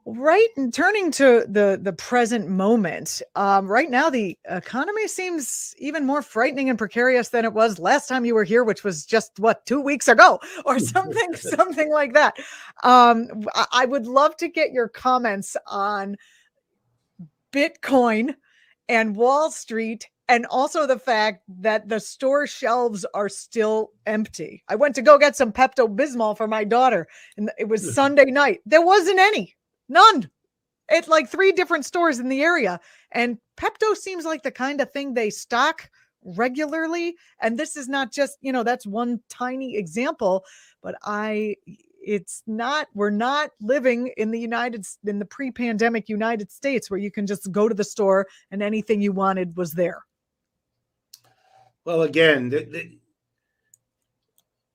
Right, and turning to the present moment, right now the economy seems even more frightening and precarious than it was last time you were here, which was just 2 weeks ago, or something like that. I would love to get your comments on Bitcoin and Wall Street, and also the fact that the store shelves are still empty. I went to go get some Pepto Bismol for my daughter, and it was Sunday night. There wasn't any, none. At like 3 different stores in the area. And Pepto seems like the kind of thing they stock regularly. And this is not just, that's one tiny example, but we're not living in the pre-pandemic United States where you can just go to the store and anything you wanted was there. Well, again,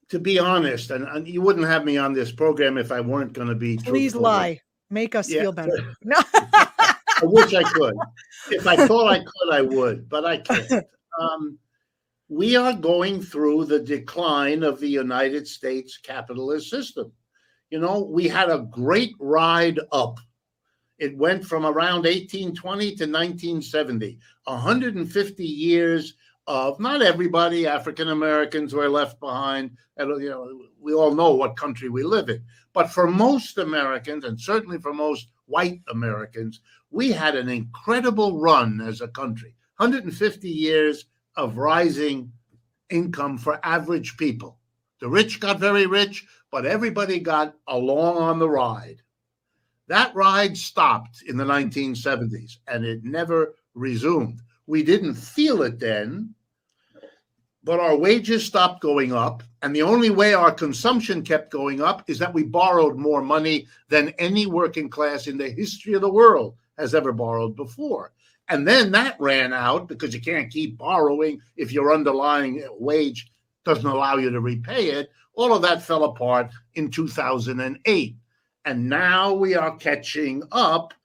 to be honest, and you wouldn't have me on this program if I weren't going to be truthful. Please lie. Make us feel better. No. I wish I could. If I thought I could, I would, but I can't. We are going through the decline of the United States capitalist system. We had a great ride up. It went from around 1820 to 1970, 150 years of not everybody, African Americans were left behind. And, we all know what country we live in. But for most Americans, and certainly for most white Americans, we had an incredible run as a country. 150 years of rising income for average people. The rich got very rich, but everybody got along on the ride. That ride stopped in the 1970s, and it never resumed. We didn't feel it then, but our wages stopped going up. And the only way our consumption kept going up is that we borrowed more money than any working class in the history of the world has ever borrowed before. And then that ran out because you can't keep borrowing if your underlying wage doesn't allow you to repay it. All of that fell apart in 2008. And now we are catching up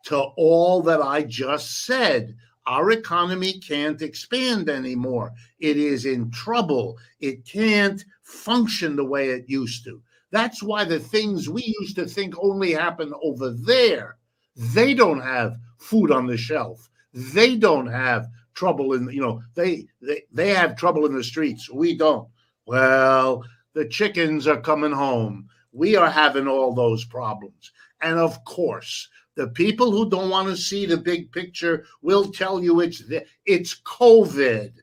to all that I just said. Our economy can't expand anymore. It is in trouble. It can't function the way it used to. That's why the things we used to think only happen over there, they don't have food on the shelf. They don't have trouble they have trouble in the streets. We don't. Well, the chickens are coming home. We are having all those problems. And of course, the people who don't want to see the big picture will tell you it's COVID.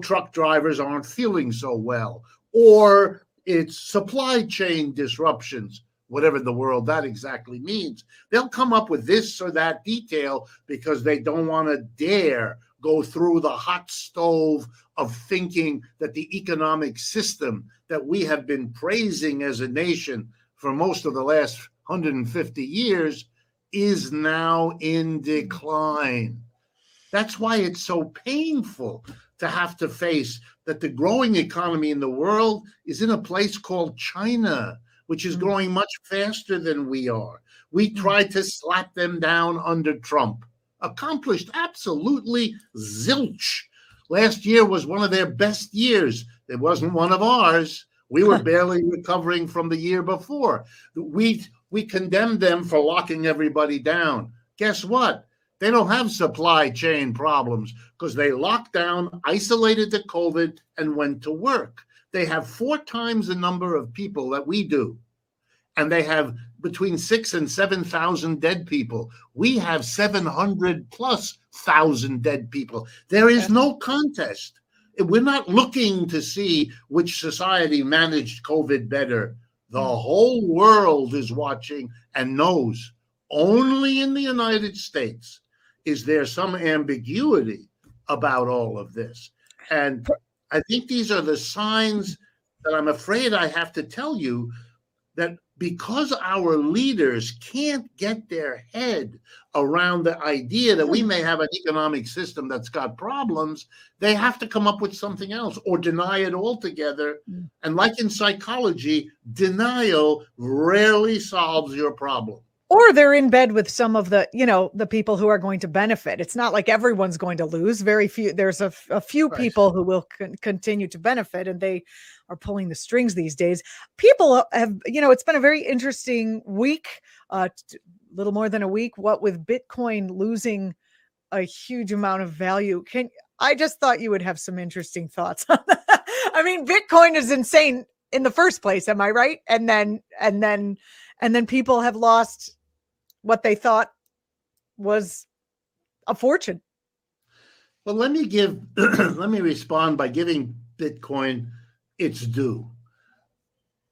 Truck drivers aren't feeling so well, or it's supply chain disruptions, whatever the world that exactly means. They'll come up with this or that detail because they don't want to dare go through the hot stove of thinking that the economic system that we have been praising as a nation for most of the last 150 years is now in decline. That's why it's so painful to have to face that the growing economy in the world is in a place called China, which is growing much faster than we are. We tried to slap them down under Trump, accomplished absolutely zilch. Last year was one of their best years. It wasn't one of ours. We were barely recovering from the year before. We condemned them for locking everybody down. Guess what? They don't have supply chain problems because they locked down, isolated the COVID, and went to work. They have 4 times the number of people that we do. And they have between 6,000 and 7,000 dead people. We have 700,000+ dead people. There is no contest. We're not looking to see which society managed COVID better. The whole world is watching and knows only in the United States is there some ambiguity about all of this. And I think these are the signs that I'm afraid I have to tell you that because our leaders can't get their head around the idea that we may have an economic system that's got problems, they have to come up with something else or deny it altogether. And like in psychology, denial rarely solves your problem. Or they're in bed with some of the, the people who are going to benefit. It's not like everyone's going to lose. Very few. There's a few Right. people who will continue to benefit, and they are pulling the strings these days. People have, it's been a very interesting week, little more than a week, what with Bitcoin losing a huge amount of value. I just thought you would have some interesting thoughts on that. I mean, Bitcoin is insane in the first place. Am I right? And then people have lost what they thought was a fortune. Well, let me respond by giving Bitcoin its due.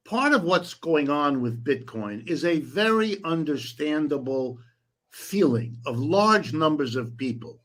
Part of what's going on with Bitcoin is a very understandable feeling of large numbers of people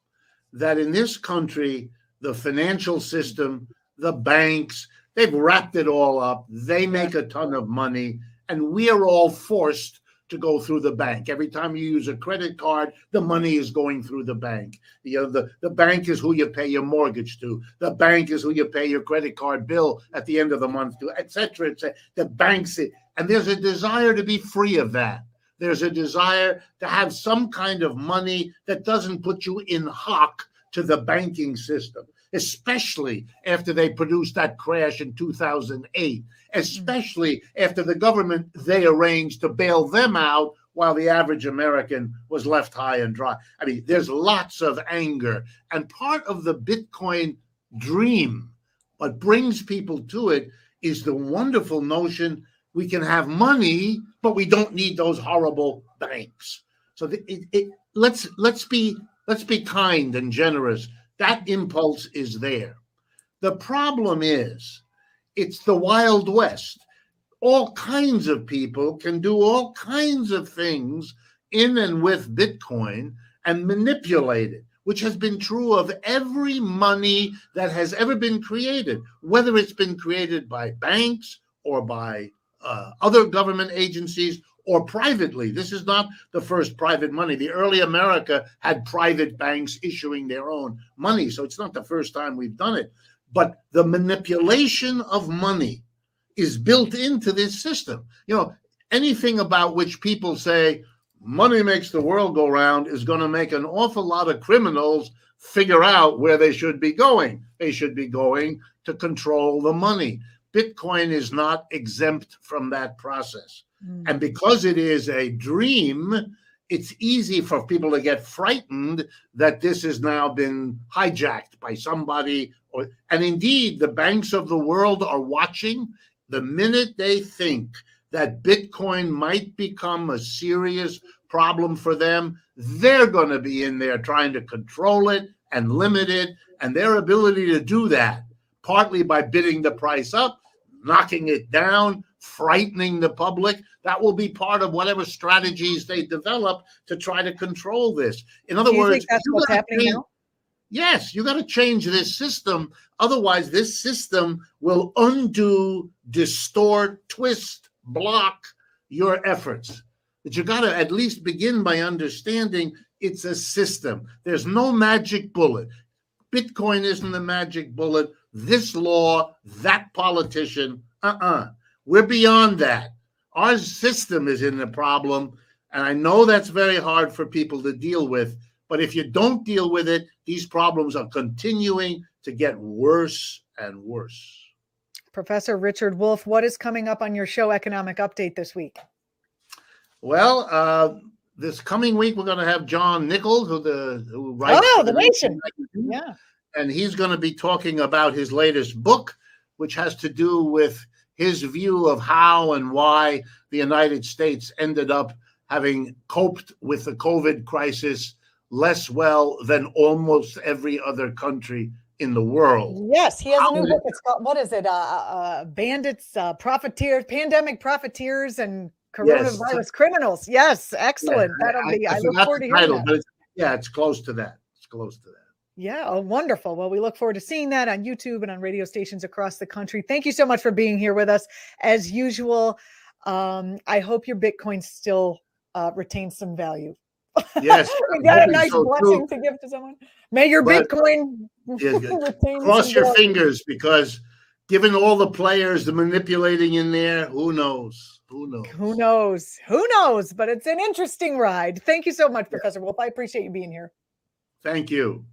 that in this country, the financial system, the banks, they've wrapped it all up. They make a ton of money, and we are all forced to go through the bank. Every time you use a credit card, the money is going through the bank. The bank is who you pay your mortgage to. The bank is who you pay your credit card bill at the end of the month to, et cetera, et cetera. The banks, and there's a desire to be free of that. There's a desire to have some kind of money that doesn't put you in hock to the banking system, especially after they produced that crash in 2008, especially after the government, they arranged to bail them out while the average American was left high and dry. I mean, there's lots of anger. And part of the Bitcoin dream, what brings people to it, is the wonderful notion we can have money, but we don't need those horrible banks. So let's be kind and generous. That impulse is there. The problem is, it's the Wild West. All kinds of people can do all kinds of things in and with Bitcoin and manipulate it, which has been true of every money that has ever been created, whether it's been created by banks or by other government agencies or privately. This is not the first private money. The early America had private banks issuing their own money, so it's not the first time we've done it. But the manipulation of money is built into this system. Anything about which people say money makes the world go round is going to make an awful lot of criminals figure out where they should be going. They should be going to control the money. Bitcoin is not exempt from that process. And because it is a dream, it's easy for people to get frightened that this has now been hijacked by somebody. And indeed, the banks of the world are watching. The minute they think that Bitcoin might become a serious problem for them, they're going to be in there trying to control it and limit it. And their ability to do that, partly by bidding the price up, knocking it down, frightening the public, that will be part of whatever strategies they develop to try to control this. In other words, think that's what's happening now? Yes, you got to change this system. Otherwise, this system will undo, distort, twist, block your efforts. But you got to at least begin by understanding it's a system. There's no magic bullet. Bitcoin isn't the magic bullet. This law, that politician, We're beyond that. Our system is in the problem, and I know that's very hard for people to deal with, but if you don't deal with it, these problems are continuing to get worse and worse. Professor Richard Wolff, what is coming up on your show Economic Update this week? Well, this coming week, we're going to have John Nichols, who writes The Nation. Yeah. And he's going to be talking about his latest book, which has to do with his view of how and why the United States ended up having coped with the COVID crisis less well than almost every other country in the world. Yes, he has a new book. It's called, what is it? Bandits, Profiteers, Pandemic Profiteers and Coronavirus Criminals. Yes, excellent. Yeah, I look forward to hearing that. But it's close to that. Yeah, wonderful. Well, we look forward to seeing that on YouTube and on radio stations across the country. Thank you so much for being here with us. As usual, I hope your Bitcoin still retains some value. Yes. We got a nice blessing to give to someone. May your Bitcoin retain cross your fingers, because Given all the players, the manipulating in there, who knows? Who knows? Who knows? Who knows? But it's an interesting ride. Thank you so much, Professor Wolff. I appreciate you being here. Thank you.